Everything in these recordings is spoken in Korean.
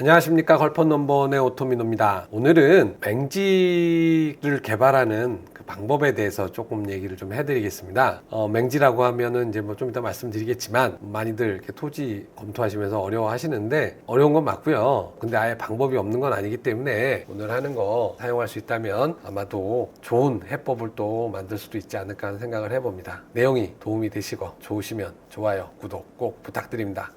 안녕하십니까, 걸펀넘버원의 오토미노입니다. 오늘은 맹지를 개발하는 그 방법에 대해서 조금 얘기를 좀 해드리겠습니다. 맹지라고 하면은 이제 뭐 좀 이따 말씀드리겠지만 많이들 이렇게 토지 검토하시면서 어려워하시는데 어려운 건 맞고요. 근데 아예 방법이 없는 건 아니기 때문에 오늘 하는 거 사용할 수 있다면 아마도 좋은 해법을 또 만들 수도 있지 않을까 하는 생각을 해봅니다. 내용이 도움이 되시고 좋으시면 좋아요, 구독 꼭 부탁드립니다.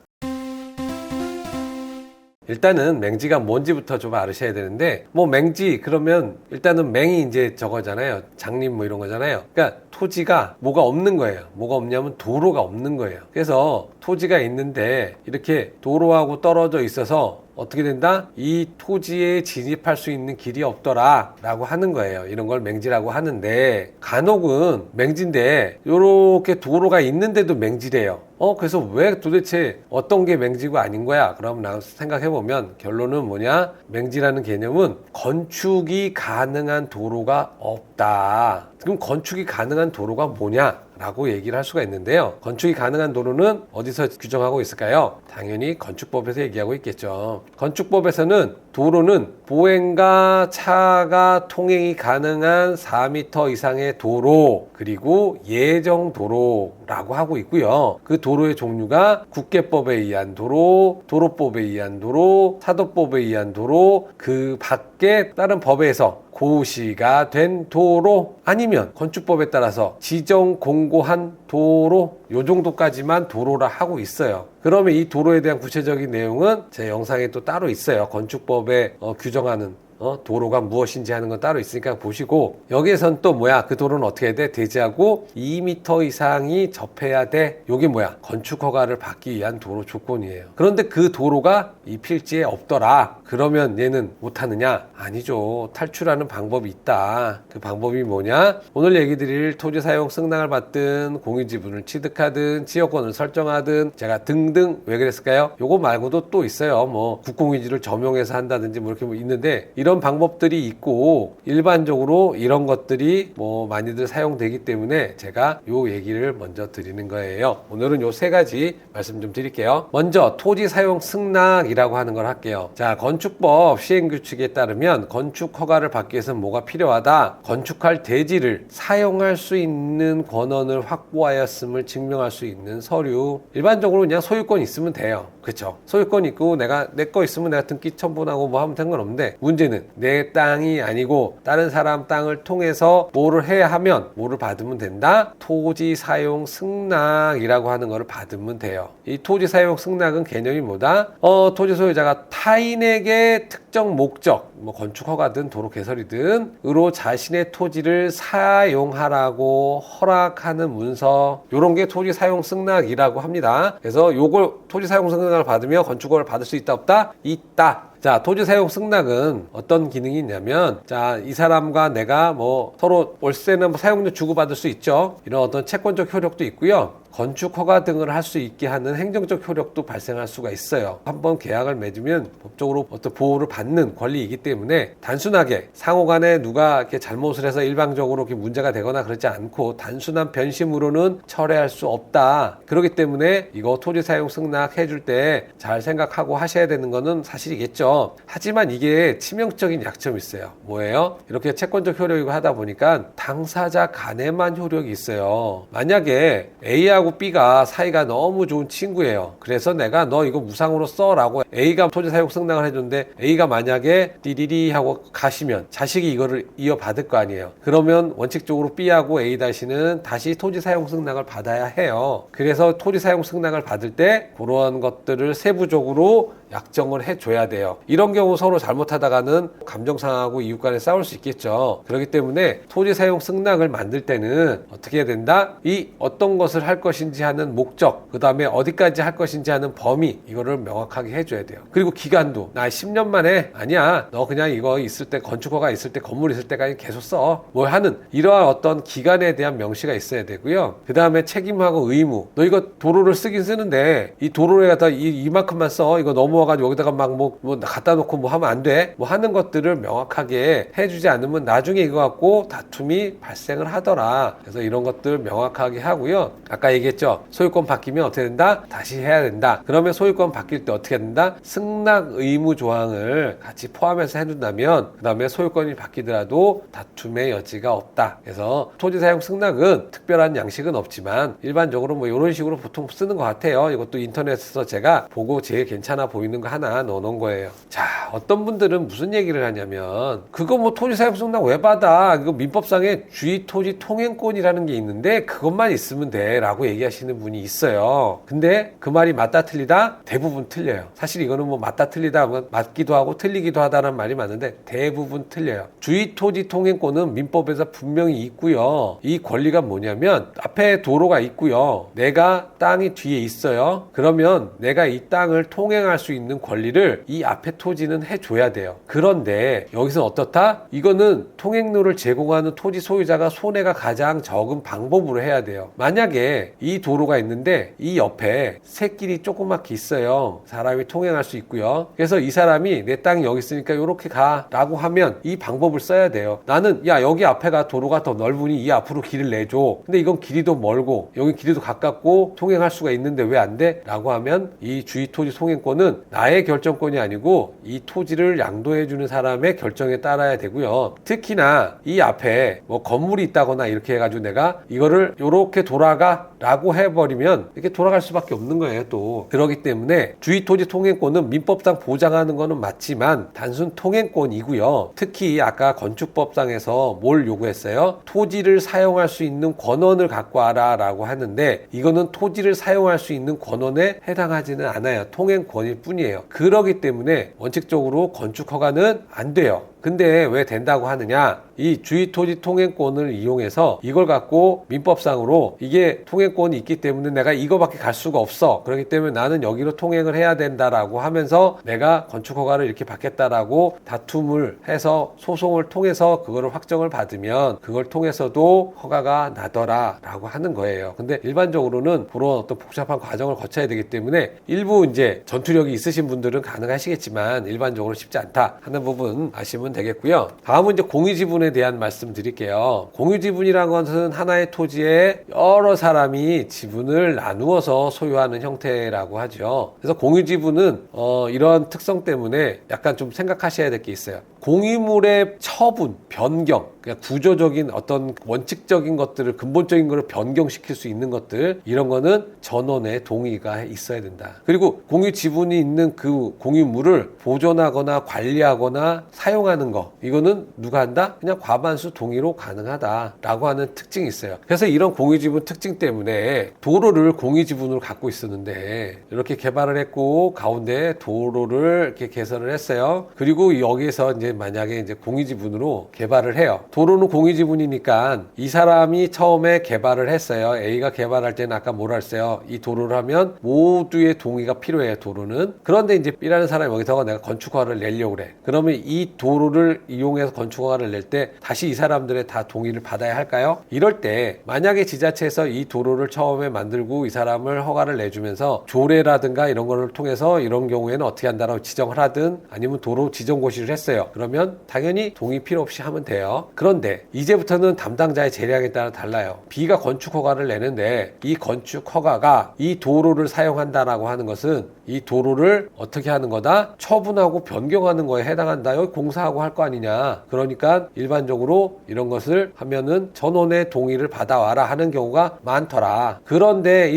일단은 맹지가 뭔지부터 좀 알으셔야 되는데, 뭐 맹지 그러면 일단은 맹이 이제 저거잖아요. 장림 뭐 이런 거잖아요. 그러니까 토지가 뭐가 없는 거예요. 뭐가 없냐면 도로가 없는 거예요. 그래서 토지가 있는데 이렇게 도로하고 떨어져 있어서 어떻게 된다? 이 토지에 진입할 수 있는 길이 없더라 라고 하는 거예요. 이런 걸 맹지라고 하는데, 간혹은 맹지인데 요렇게 도로가 있는데도 맹지래요. 그래서 왜 도대체 어떤 게 맹지고 아닌 거야? 그럼 생각해보면 결론은 뭐냐? 맹지라는 개념은 건축이 가능한 도로가 없다. 그럼 건축이 가능한 도로가 뭐냐? 라고 얘기를 할 수가 있는데요. 건축이 가능한 도로는 어디서 규정하고 있을까요? 당연히 건축법에서 얘기하고 있겠죠. 건축법에서는 도로는 보행과 차가 통행이 가능한 4m 이상의 도로, 그리고 예정 도로라고 하고 있고요. 그 도로의 종류가 국계법에 의한 도로, 도로법에 의한 도로, 사도법에 의한 도로, 그 밖에 다른 법에서 고시가 된 도로, 아니면 건축법에 따라서 지정 공고한 도로, 요 정도까지만 도로라 하고 있어요. 그러면 이 도로에 대한 구체적인 내용은 제 영상에 또 따로 있어요. 건축법에 규정하는 도로가 무엇인지 하는 건 따로 있으니까 보시고, 여기에선 또 뭐야? 그 도로는 어떻게 해야 돼? 대지하고 2m 이상이 접해야 돼. 요게 뭐야? 건축 허가를 받기 위한 도로 조건이에요. 그런데 그 도로가 이 필지에 없더라. 그러면 얘는 못하느냐? 아니죠. 탈출하는 방법이 있다. 그 방법이 뭐냐? 오늘 얘기 드릴 토지 사용 승낙을 받든 공유지분을 취득하든 지역권을 설정하든 제가 등등, 왜 그랬을까요? 요거 말고도 또 있어요. 뭐 국공유지를 점용해서 한다든지 뭐 이렇게 뭐 있는데, 이런 방법들이 있고 일반적으로 이런 것들이 뭐 많이들 사용되기 때문에 제가 요 얘기를 먼저 드리는 거예요. 오늘은 요 세 가지 말씀 좀 드릴게요. 먼저 토지 사용 승낙이라고 하는 걸 할게요. 자, 건축법 시행규칙에 따르면 건축 허가를 받기 위해서는 뭐가 필요하다? 건축할 대지를 사용할 수 있는 권한을 확보하였음을 증명할 수 있는 서류. 일반적으로 그냥 소유권 있으면 돼요. 그렇죠? 소유권 있고 내가 내 거 있으면 내가 등기 첨부하고 뭐 하면 상관없는데, 문제는 내 땅이 아니고 다른 사람 땅을 통해서 뭐를 해야 하면 뭐를 받으면 된다? 토지 사용 승낙이라고 하는 거를 받으면 돼요. 이 토지 사용 승낙은 개념이 뭐다? 토지 소유자가 타인에게 특정 목적, 뭐 건축 허가든 도로 개설이든 으로 자신의 토지를 사용하라고 허락하는 문서, 요런 게 토지 사용 승낙이라고 합니다. 그래서 요걸 토지 사용 승낙을 받으며 건축허가를 받을 수 있다 없다? 있다. 자, 토지 사용 승낙은 어떤 기능이 있냐면, 자, 이 사람과 내가 뭐 서로 월세나 뭐 사용료 주고받을 수 있죠. 이런 어떤 채권적 효력도 있고요. 건축 허가 등을 할 수 있게 하는 행정적 효력도 발생할 수가 있어요. 한번 계약을 맺으면 법적으로 어떤 보호를 받는 권리이기 때문에, 단순하게 상호간에 누가 이렇게 잘못을 해서 일방적으로 이렇게 문제가 되거나 그러지 않고 단순한 변심으로는 철회할 수 없다. 그렇기 때문에 이거 토지 사용 승낙 해줄 때 잘 생각하고 하셔야 되는 거는 사실이겠죠. 하지만 이게 치명적인 약점이 있어요. 뭐예요? 이렇게 채권적 효력이고 하다 보니까 당사자 간에만 효력이 있어요. 만약에 A하고 B가 사이가 너무 좋은 친구예요. 그래서 내가 너 이거 무상으로 써 라고 A가 토지 사용 승낙을 해줬는데, A가 만약에 띠리리 하고 가시면 자식이 이거를 이어받을 거 아니에요. 그러면 원칙적으로 B하고 A-는 다시 토지 사용 승낙을 받아야 해요. 그래서 토지 사용 승낙을 받을 때 그러한 것들을 세부적으로 약정을 해줘야 돼요. 이런 경우 서로 잘못하다가는 감정 상하고 이웃 간에 싸울 수 있겠죠. 그렇기 때문에 토지 사용 승낙을 만들 때는 어떻게 해야 된다? 이 어떤 것을 할 것인지 하는 목적, 그 다음에 어디까지 할 것인지 하는 범위, 이거를 명확하게 해줘야 돼요. 그리고 기간도, 나 10년 만에 아니야, 너 그냥 이거 있을 때, 건축허가 있을 때, 건물 있을 때까지 계속 써, 뭐 하는 이러한 어떤 기간에 대한 명시가 있어야 되고요. 그 다음에 책임하고 의무, 너 이거 도로를 쓰긴 쓰는데 이 도로에 갖다 이만큼만 써, 이거 너무 넘어가지고 여기다가 막 뭐 갖다 놓고 뭐 하면 안 돼. 뭐 하는 것들을 명확하게 해주지 않으면 나중에 이거 갖고 다툼이 발생을 하더라. 그래서 이런 것들 명확하게 하고요. 아까 얘기했죠. 소유권 바뀌면 어떻게 된다? 다시 해야 된다. 그러면 소유권 바뀔 때 어떻게 된다? 승낙 의무 조항을 같이 포함해서 해둔다면 그 다음에 소유권이 바뀌더라도 다툼의 여지가 없다. 그래서 토지 사용 승낙은 특별한 양식은 없지만 일반적으로 뭐 이런 식으로 보통 쓰는 것 같아요. 이것도 인터넷에서 제가 보고 제일 괜찮아 보이는 거 하나 넣어놓은 거예요. 자, 어떤 분들은 무슨 얘기를 하냐면 그거 뭐 토지 사용 승낙 왜 받아? 이거 민법상에 주의 토지 통행권이라는 게 있는데 그것만 있으면 돼 라고 얘기하시는 분이 있어요. 근데 그 말이 맞다 틀리다? 대부분 틀려요. 사실 이거는 뭐 맞다 틀리다 맞기도 하고 틀리기도 하다는 말이 맞는데 대부분 틀려요. 주의 토지 통행권은 민법에서 분명히 있고요. 이 권리가 뭐냐면 앞에 도로가 있고요. 내가 땅이 뒤에 있어요. 그러면 내가 이 땅을 통행할 수 있는 권리를 이 앞에 토지는 해줘야 돼요. 그런데 여기서 어떻다? 이거는 통행로를 제공하는 토지 소유자가 손해가 가장 적은 방법으로 해야 돼요. 만약에 이 도로가 있는데 이 옆에 새길이 조그맣게 있어요. 사람이 통행할 수 있고요. 그래서 이 사람이 내 땅이 여기 있으니까 이렇게 가 라고 하면 이 방법을 써야 돼요. 나는 야 여기 앞에가 도로가 더 넓으니 이 앞으로 길을 내줘. 근데 이건 길이도 멀고 여기 길이도 가깝고 통행할 수가 있는데 왜 안 돼? 라고 하면 이 주의토지 통행권은 나의 결정권이 아니고 이 토지를 양도해주는 사람의 결정에 따라야 되고요. 특히나 이 앞에 뭐 건물이 있다거나 이렇게 해가지고 내가 이거를 요렇게 돌아가 라고 해버리면 이렇게 돌아갈 수밖에 없는 거예요. 또 그렇기 때문에 주의토지 통행권은 민법상 보장하는 거는 맞지만 단순 통행권이고요. 특히 아까 건축법상에서 뭘 요구했어요? 토지를 사용할 수 있는 권한을 갖고 와라 라고 하는데 이거는 토지를 사용할 수 있는 권한에 해당하지는 않아요. 통행권일 뿐이에요. 그렇기 때문에 원칙적으로 건축허가는 안 돼요. 근데 왜 된다고 하느냐? 이 주의토지 통행권을 이용해서 이걸 갖고 민법상으로 이게 통행권이 있기 때문에 내가 이거밖에 갈 수가 없어. 그렇기 때문에 나는 여기로 통행을 해야 된다라고 하면서 내가 건축허가를 이렇게 받겠다라고 다툼을 해서 소송을 통해서 그거를 확정을 받으면 그걸 통해서도 허가가 나더라라고 하는 거예요. 근데 일반적으로는 그런 어떤 복잡한 과정을 거쳐야 되기 때문에 일부 이제 전투력이 있으신 분들은 가능하시겠지만 일반적으로 쉽지 않다 하는 부분 아시면 되겠고요. 다음은 이제 공유지분에 대한 말씀 드릴게요. 공유지분이라는 것은 하나의 토지에 여러 사람이 지분을 나누어서 소유하는 형태라고 하죠. 그래서 공유지분은 이런 특성 때문에 약간 좀 생각하셔야 될 게 있어요. 공유물의 처분, 변경, 그러니까 구조적인 어떤 원칙적인 것들을 근본적인 것을 변경시킬 수 있는 것들 이런 거는 전원의 동의가 있어야 된다. 그리고 공유 지분이 있는 그 공유물을 보존하거나 관리하거나 사용하는 거 이거는 누가 한다? 그냥 과반수 동의로 가능하다라고 하는 특징이 있어요. 그래서 이런 공유 지분 특징 때문에 도로를 공유 지분으로 갖고 있었는데 이렇게 개발을 했고 가운데 도로를 이렇게 개설을 했어요. 그리고 여기에서 이제 만약에 이제 공유 지분으로 개발을 해요. 도로는 공유 지분이니까 이 사람이 처음에 개발을 했어요. A가 개발할 때는 아까 뭐라 했어요? 이 도로를 하면 모두의 동의가 필요해요. 도로는. 그런데 이제 B라는 사람이 여기서 내가 건축허가를 내려고 그래. 그러면 이 도로를 이용해서 건축허가를 낼 때 다시 이 사람들의 다 동의를 받아야 할까요? 이럴 때 만약에 지자체에서 이 도로를 처음에 만들고 이 사람을 허가를 내주면서 조례라든가 이런 거를 통해서 이런 경우에는 어떻게 한다라고 지정을 하든 아니면 도로 지정고시를 했어요. 그러면 당연히 동의 필요 없이 하면 돼요. 그런데 이제부터는 담당자의 재량에 따라 달라요. B가 건축허가를 내는데 이 건축허가가 이 도로를 사용한다라고 하는 것은 이 도로를 어떻게 하는 거다? 처분하고 변경하는 거에 해당한다. 여기 공사하고 할 거 아니냐. 그러니까 일반적으로 이런 것을 하면은 전원의 동의를 받아와라 하는 경우가 많더라. 그런데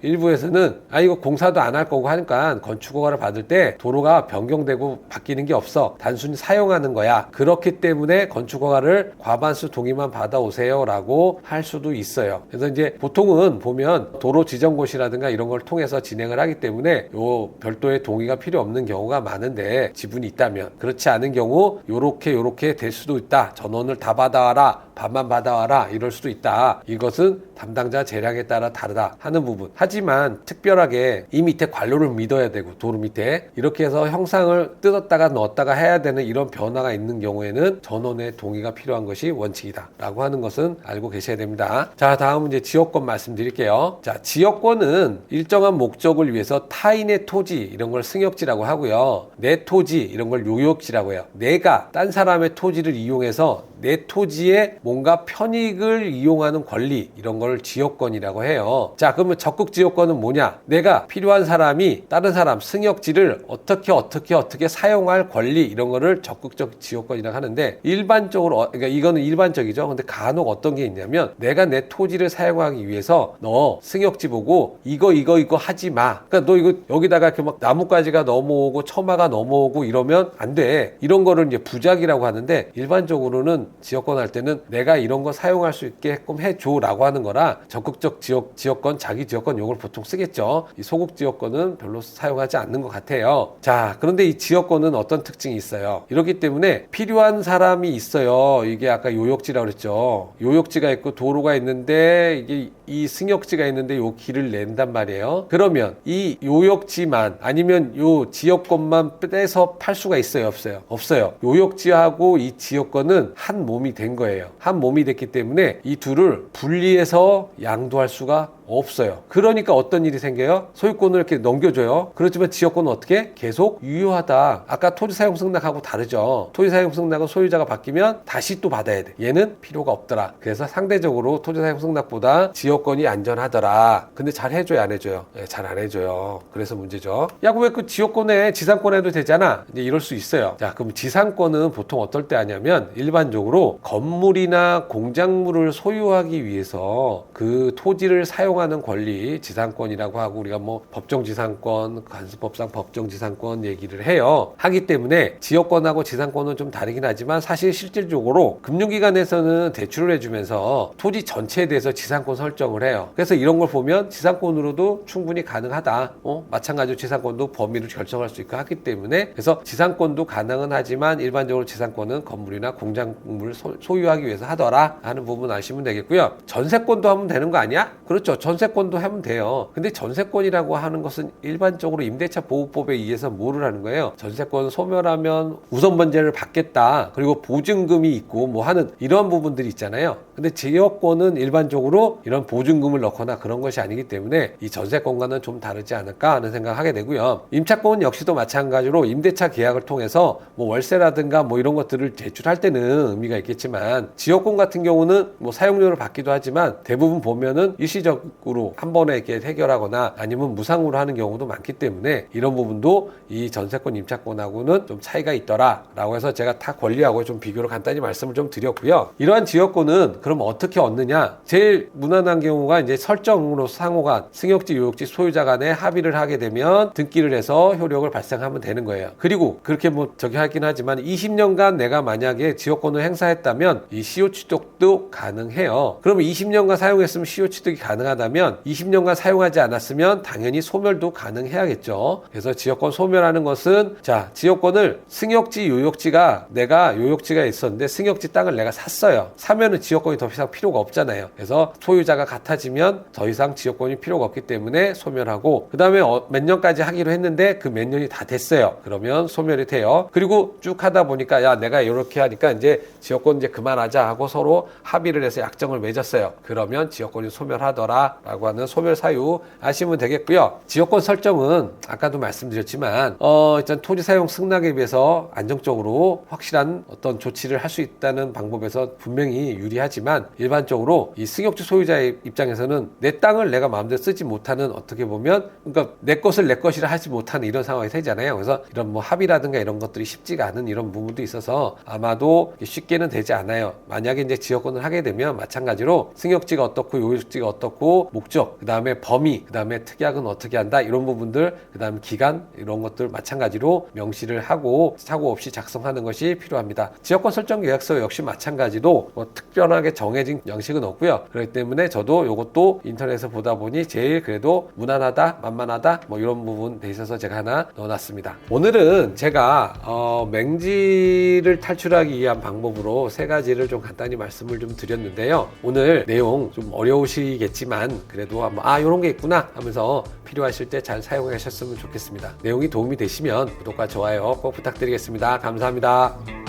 일부에서는 이거 공사도 안 할 거고 하니까 건축허가를 받을 때 도로가 변경되고 바뀌는 게 없어. 단순히 사용하는 거야. 그렇기 때문에 건축허가를 과반수 동의만 받아오세요 라고 할 수도 있어요. 그래서 이제 보통은 보면 도로 지정고시라든가 이런 걸 통해서 진행을 하기 때문에 요 별도의 동의가 필요 없는 경우가 많은데 지분이 있다면 그렇지 않은 경우 요렇게 될 수도 있다. 전원을 다 받아와라. 반만 받아와라. 이럴 수도 있다. 이것은 담당자 재량에 따라 다르다 하는 부분. 하지만 특별하게 이 밑에 관로를 믿어야 되고 도로 밑에 이렇게 해서 형상을 뜯었다가 넣었다가 해야 되는 이런 변화가 있는 경우에는 전원의 동의가 필요한 것이 원칙이다 라고 하는 것은 알고 계셔야 됩니다. 자, 다음은 이제 지역권 말씀드릴게요. 자, 지역권은 일정한 목적을 위해서 타인의 내 토지 이런 걸 승역지라고 하고요. 내 토지 이런 걸 요역지라고 해요. 내가 딴 사람의 토지를 이용해서 내 토지에 뭔가 편익을 이용하는 권리 이런 걸 지역권이라고 해요. 자, 그러면 적극 지역권은 뭐냐? 내가 필요한 사람이 다른 사람 승역지를 어떻게 사용할 권리 이런 거를 적극적 지역권이라고 하는데 일반적으로 그러니까 이거는 일반적이죠. 근데 간혹 어떤 게 있냐면 내가 내 토지를 사용하기 위해서 너 승역지 보고 이거 하지 마. 그러니까 너 이거 여기다가 이렇게 막 나뭇가지가 넘어오고 처마가 넘어오고 이러면 안 돼. 이런 거를 이제 부작이라고 하는데 일반적으로는 지역권 할 때는 내가 이런 거 사용할 수 있게끔 해줘라고 하는 거라 적극적 지역권, 자기 지역권 용어를 보통 쓰겠죠. 이 소극 지역권은 별로 사용하지 않는 것 같아요. 자, 그런데 이 지역권은 어떤 특징이 있어요? 이렇기 때문에 필요한 사람이 있어요. 이게 아까 요역지라고 그랬죠. 요역지가 있고 도로가 있는데 이게 이 승역지가 있는데 요 길을 낸단 말이에요. 그러면 이 요역지만 아니면 요 지역권만 떼서 팔 수가 있어요? 없어요? 없어요. 요역지하고 이 지역권은 한 몸이 된 거예요. 한 몸이 됐기 때문에 이 둘을 분리해서 양도할 수가 없어요. 그러니까 어떤 일이 생겨요? 소유권을 이렇게 넘겨줘요. 그렇지만 지역권은 어떻게? 계속 유효하다. 아까 토지 사용 승낙하고 다르죠. 토지 사용 승낙은 소유자가 바뀌면 다시 또 받아야 돼. 얘는 필요가 없더라. 그래서 상대적으로 토지 사용 승낙보다 지역권이 안전하더라. 근데 잘 해줘요, 안 해줘요? 네, 잘 안 해줘요. 그래서 문제죠. 야, 왜 그 지역권에 지상권 해도 되잖아. 이제 이럴 수 있어요. 자, 그럼 지상권은 보통 어떨 때 하냐면 일반적으로 건물이나 공작물을 소유하기 위해서 그 토지를 사용하는 권리, 지상권이라고 하고 우리가 뭐 법정지상권, 관습법상 법정지상권 얘기를 해요. 하기 때문에 지역권하고 지상권은 좀 다르긴 하지만 사실 실질적으로 금융기관에서는 대출을 해주면서 토지 전체에 대해서 지상권 설정을 해요. 그래서 이런 걸 보면 지상권으로도 충분히 가능하다. 마찬가지로 지상권도 범위를 결정할 수 있고 하기 때문에 그래서 지상권도 가능은 하지만 일반적으로 지상권은 건물이나 공작물을 소유하기 위해서 하더라 하는 부분 아시면 되겠고요. 전세권도 하면 되는 거 아니야? 그렇죠. 전세권도 하면 돼요. 근데 전세권이라고 하는 것은 일반적으로 임대차 보호법에 의해서 뭐를 하는 거예요? 전세권 소멸하면 우선 번제를 받겠다. 그리고 보증금이 있고 뭐 하는 이런 부분들이 있잖아요. 근데 지역권은 일반적으로 이런 보증금을 넣거나 그런 것이 아니기 때문에 이 전세권과는 좀 다르지 않을까 하는 생각을 하게 되고요. 임차권은 역시도 마찬가지로 임대차 계약을 통해서 뭐 월세라든가 뭐 이런 것들을 제출할 때는 의미가 있겠지만 지역권 같은 경우는 뭐 사용료를 받기도 하지만 대부분 보면은 일시적으로 한 번에 이렇게 해결하거나 아니면 무상으로 하는 경우도 많기 때문에 이런 부분도 이 전세권 임차권하고는 좀 차이가 있더라 라고 해서 제가 다 권리하고 좀 비교를 간단히 말씀을 좀 드렸고요. 이러한 지역권은 그럼 어떻게 얻느냐? 제일 무난한 경우가 이제 설정으로 상호간 승역지 요역지 소유자 간에 합의를 하게 되면 등기를 해서 효력을 발생하면 되는 거예요. 그리고 그렇게 뭐 저기 하긴 하지만 20년간 내가 만약에 지역권을 행사했다면 이 시효 취득도 가능해요. 그러면 20년간 사용했으면 시효 취득이 가능하다면 20년간 사용하지 않았으면 당연히 소멸도 가능해야겠죠. 그래서 지역권 소멸하는 것은 자, 지역권을 승역지 요역지가 내가 요역지가 있었는데 승역지 땅을 내가 샀어요. 사면은 지역권이 더 이상 필요가 없잖아요. 그래서 소유자가 같아지면 더 이상 지역권이 필요가 없기 때문에 소멸하고 그 다음에 몇 년까지 하기로 했는데 그 몇 년이 다 됐어요. 그러면 소멸이 돼요. 그리고 쭉 하다 보니까 야, 내가 이렇게 하니까 이제 지역권 이제 그만하자 하고 서로 합의를 해서 약정을 맺었어요. 그러면 지역권이 소멸하더라 라고 하는 소멸 사유 아시면 되겠고요. 지역권 설정은 아까도 말씀드렸지만 일단 토지 사용 승낙에 비해서 안정적으로 확실한 어떤 조치를 할 수 있다는 방법에서 분명히 유리하지만 일반적으로 이 승역지 소유자의 입장에서는 내 땅을 내가 마음대로 쓰지 못하는 어떻게 보면 그러니까 내 것을 내 것이라 하지 못하는 이런 상황이 되잖아요. 그래서 이런 뭐 합의라든가 이런 것들이 쉽지가 않은 이런 부분도 있어서 아마도 쉽게는 되지 않아요. 만약에 이제 지역권을 하게 되면 마찬가지로 승역지가 어떻고 요역지가 어떻고 목적, 그 다음에 범위, 그 다음에 특약은 어떻게 한다 이런 부분들, 그 다음에 기간 이런 것들 마찬가지로 명시를 하고 사고 없이 작성하는 것이 필요합니다. 지역권 설정 계약서 역시 마찬가지로 뭐 특별하게 정해진 양식은 없고요. 그렇기 때문에 저도 이것도 인터넷에서 보다 보니 제일 그래도 무난하다, 만만하다 뭐 이런 부분 돼 있어서 제가 하나 넣어놨습니다. 오늘은 제가 맹지를 탈출하기 위한 방법으로 세 가지를 좀 간단히 말씀을 좀 드렸는데요. 오늘 내용 좀 어려우시겠지만 그래도 한번 이런 게 있구나 하면서 필요하실 때 잘 사용하셨으면 좋겠습니다. 내용이 도움이 되시면 구독과 좋아요 꼭 부탁드리겠습니다. 감사합니다.